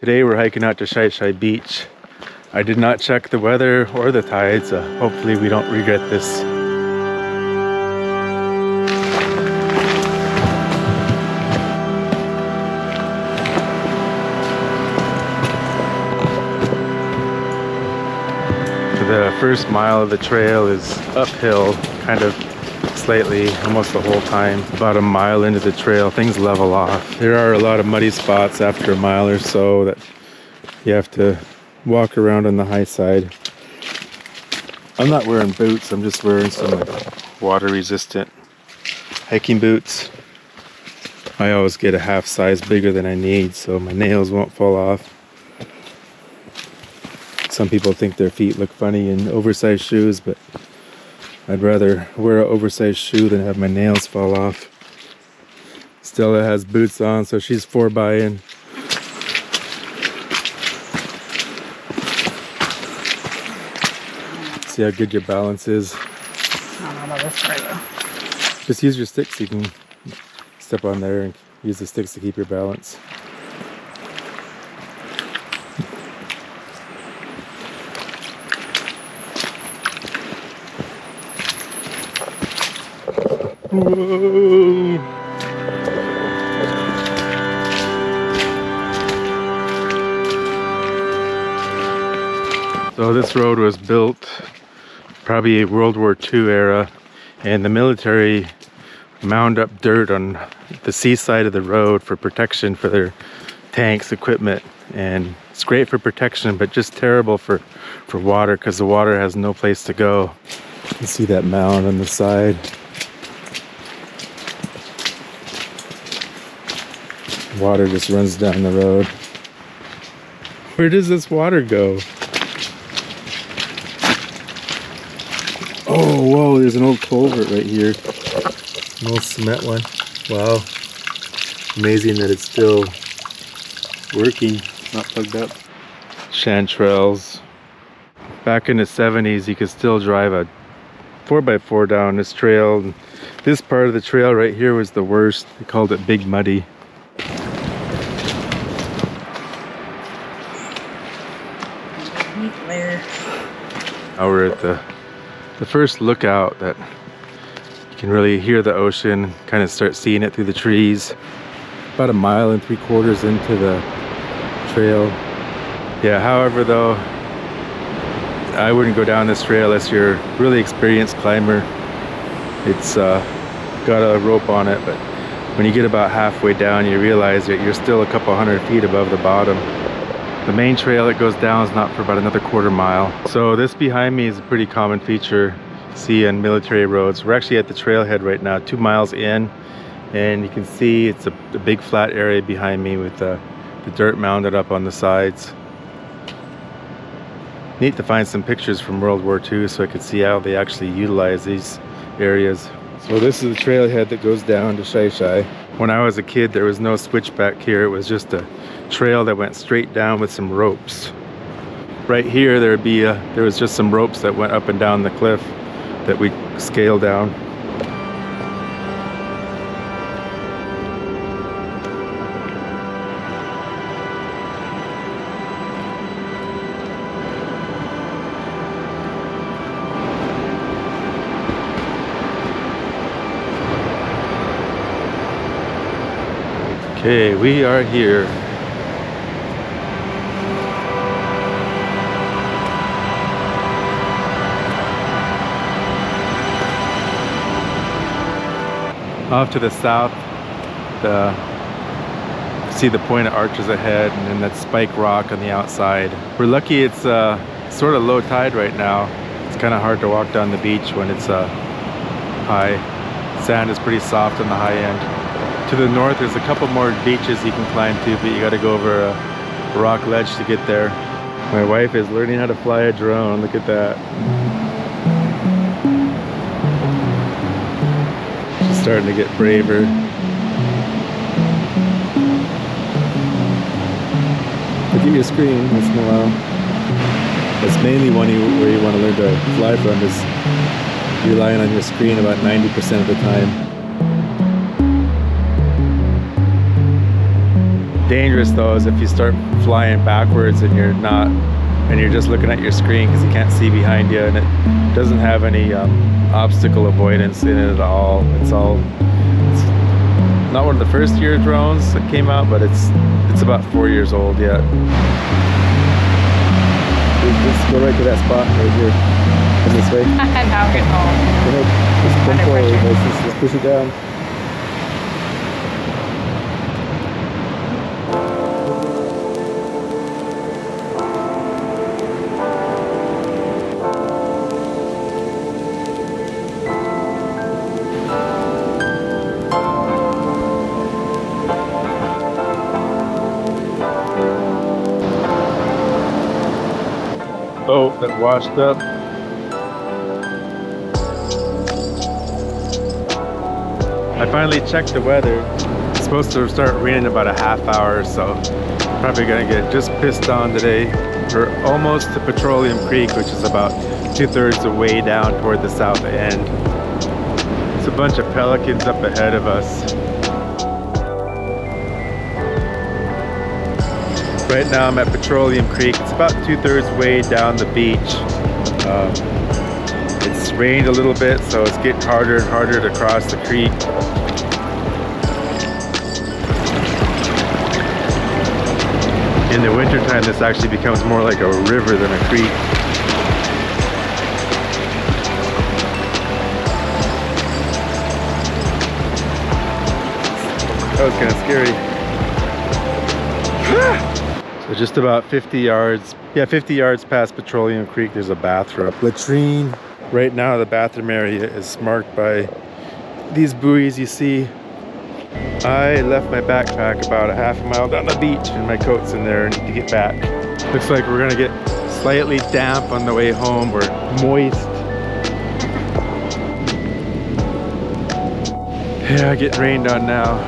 Today we're hiking out to Shi Shi Beach. I did not check the weather or the tides. Hopefully we don't regret this. The first mile of the trail is uphill, kind of slightly, almost the whole time. About a mile into the trail, things level off. There are a lot of muddy spots after a mile or so that you have to walk around on the high side. I'm not wearing boots, I'm just wearing some water resistant hiking boots. I always get a half size bigger than I need so my nails won't fall off. Some people think their feet look funny in oversized shoes, but I'd rather wear an oversized shoe than have my nails fall off. Stella has boots on, so she's 4x in. See how good your balance is. I don't know about this part though. Just use your sticks. You can step on there and use the sticks to keep your balance. Whoa. So this road was built probably World War II era, and the military mound up dirt on the seaside of the road for protection for their tanks, equipment, and it's great for protection but just terrible for water because the water has no place to go. You see that mound on the side. Water just runs down the road. Where does this water go? Oh, whoa, there's an old culvert right here. An old cement one. Wow. Amazing that it's still working, not plugged up. Chanterelles. Back in the 70s, you could still drive a 4x4 down this trail. This part of the trail right here was the worst. They called it Big Muddy. Now we're at the first lookout that you can really hear the ocean, kind of start seeing it through the trees. About 1 3/4 into the trail. Yeah, however though, I wouldn't go down this trail unless you're a really experienced climber. It's got a rope on it, but when you get about halfway down you realize that you're still a couple hundred feet above the bottom. The main trail that goes down is not for about another 1/4 mile. So this behind me is a pretty common feature you see on military roads. We're actually at the trailhead right now, 2 miles in, and you can see it's a big flat area behind me with the dirt mounded up on the sides. Neat to find some pictures from World War II so I could see how they actually utilize these areas. So this is the trailhead that goes down to Shi Shi. When I was a kid, there was no switchback here. It was just a trail that went straight down with some ropes. Right here, there was just some ropes that went up and down the cliff that we scaled down. Okay, we are here. Off to the south, see the point of arches ahead, and then that spike rock on the outside. We're lucky it's sort of low tide right now. It's kind of hard to walk down the beach when it's high. Sand is pretty soft on the high end. To the north, there's a couple more beaches you can climb to, but you got to go over a rock ledge to get there. My wife is learning how to fly a drone. Look at that. She's starting to get braver. Look at your screen once in a while. That's mainly where you want to learn to fly from, is relying on your screen about 90% of the time. dangerous though is if you start flying backwards and you're just looking at your screen because you can't see behind you, and it doesn't have any obstacle avoidance in it at all. It's not one of the first year drones that came out, but it's about 4 years old yet. Just go right to that spot right here. Come this way. Now we're getting home. Go ahead. Just come forward. Just push it down. Boat that washed up. I finally checked the weather. It's supposed to start raining in about a half hour, so probably gonna get just pissed on today. We're almost to Petroleum Creek, which is about 2/3 the way down toward the south end. It's a bunch of pelicans up ahead of us. Right now I'm at Petroleum Creek. It's about 2/3 way down the beach. It's rained a little bit, so it's getting harder and harder to cross the creek. In the wintertime, this actually becomes more like a river than a creek. That was kind of scary. So just about 50 yards, 50 yards past Petroleum Creek, there's a bathroom. Latrine. Right now the bathroom area is marked by these buoys you see. I left my backpack about a half a mile down the beach and my coat's in there and need to get back. Looks like we're gonna get slightly damp on the way home. We're moist. Yeah, getting rained on now.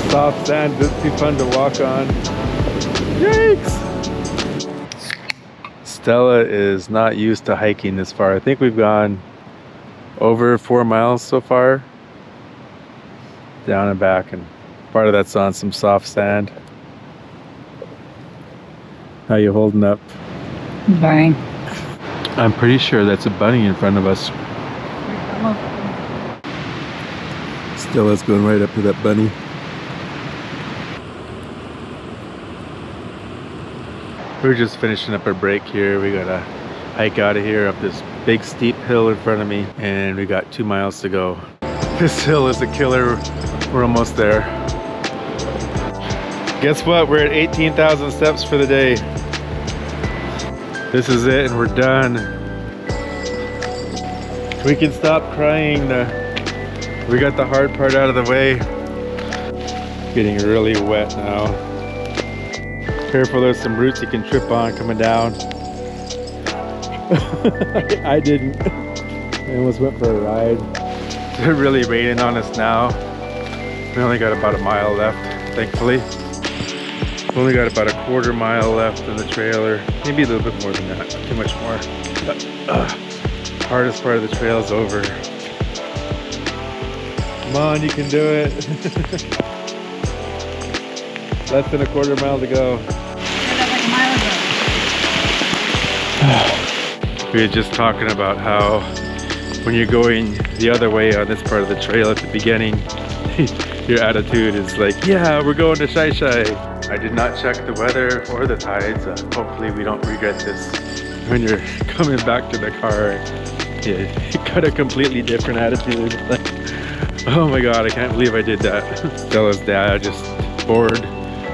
Soft sand, it's too fun to walk on. Yikes! Stella is not used to hiking this far. I think we've gone over 4 miles so far. Down and back, and part of that's on some soft sand. How you holding up? Fine. I'm pretty sure that's a bunny in front of us. Stella's going right up to that bunny. We're just finishing up our break here. We gotta hike out of here up this big steep hill in front of me, and we got 2 miles to go. This hill is a killer. We're almost there. Guess what? We're at 18,000 steps for the day. This is it, and we're done. We can stop crying. We got the hard part out of the way. Getting really wet now. Careful, there's some roots you can trip on coming down. I didn't. I almost went for a ride. They're really raining on us now. We only got about a mile left, thankfully. We only got about a 1/4 mile left in the trailer. Maybe a little bit more than that, not too much more. But hardest part of the trail is over. Come on, you can do it. Less than a 1/4 mile to go. We were just talking about how when you're going the other way on this part of the trail at the beginning, your attitude is like, yeah, we're going to Shyai. I did not check the weather or the tides. Hopefully we don't regret this. When you're coming back to the car, you got a completely different attitude. Like, oh my God, I can't believe I did that. Stella's dad just bored,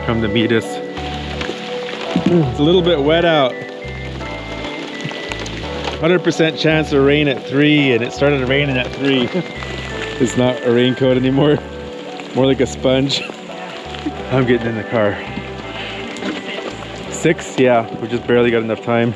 come to meet us. It's a little bit wet out. 100% chance of rain at 3, and it started raining at 3. It's not a raincoat anymore, more like a sponge. I'm getting in the car. 6? Yeah, we just barely got enough time.